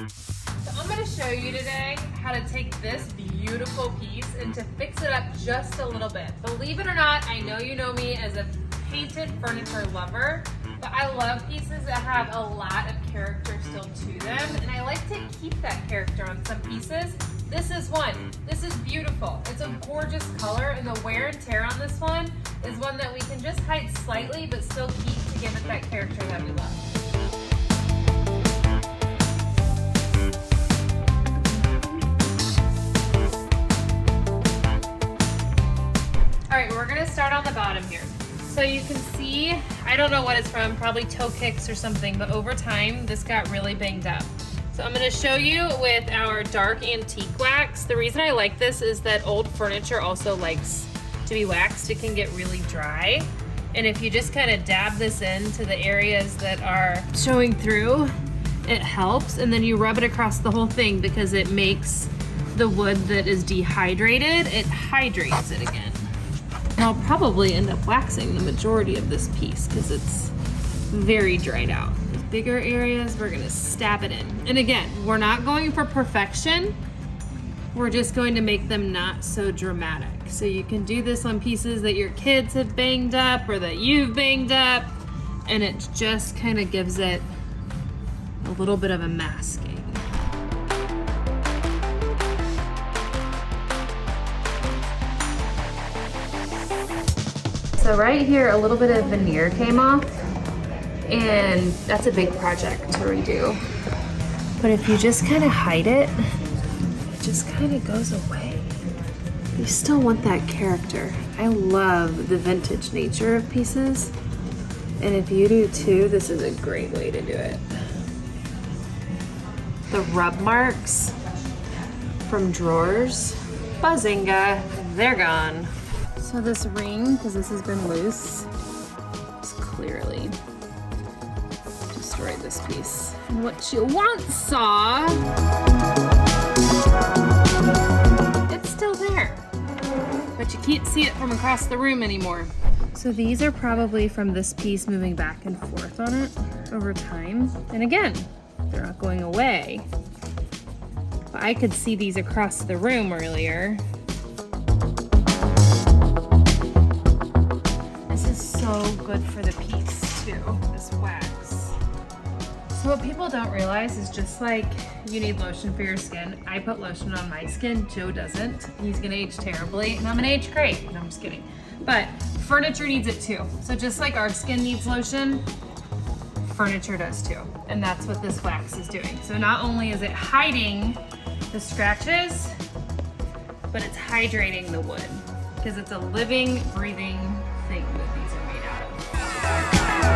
So I'm going to show you today how to take this beautiful piece and to fix it up just a little bit. Believe it or not, I know you know me as a painted furniture lover, but I love pieces that have a lot of character still to them, and I like to keep that character on some pieces. This is one. This is beautiful. It's a gorgeous color, and the wear and tear on this one is one that we can just hide slightly but still keep to give it that character that we love. All right, we're gonna start on the bottom here. So you can see, I don't know what it's from, probably toe kicks or something, but over time, this got really banged up. So I'm gonna show you with our dark antique wax. The reason I like this is that old furniture also likes to be waxed. It can get really dry. And if you just kind of dab this into the areas that are showing through, it helps. And then you rub it across the whole thing because it makes the wood that is dehydrated, it hydrates it again. And I'll probably end up waxing the majority of this piece because it's very dried out. The bigger areas, we're gonna stab it in. And again, we're not going for perfection. We're just going to make them not so dramatic. So you can do this on pieces that your kids have banged up or that you've banged up, and it just kind of gives it a little bit of a masking. So right here, a little bit of veneer came off, and that's a big project to redo. But if you just kind of hide it, it just kind of goes away. You still want that character. I love the vintage nature of pieces, and if you do too, this is a great way to do it. The rub marks from drawers, bazinga, they're gone. So this ring, because this has been loose, just clearly destroyed this piece. And what you once saw, it's still there, but you can't see it from across the room anymore. So these are probably from this piece moving back and forth on it over time. And again, they're not going away. But I could see these across the room earlier. So good for the piece too, this wax. So what people don't realize is just like you need lotion for your skin, I put lotion on my skin, Joe doesn't. He's gonna age terribly and I'm gonna age great. No, I'm just kidding. But furniture needs it too. So just like our skin needs lotion, furniture does too. And that's what this wax is doing. So not only is it hiding the scratches, but it's hydrating the wood because it's a living, breathing thing that these are made out of.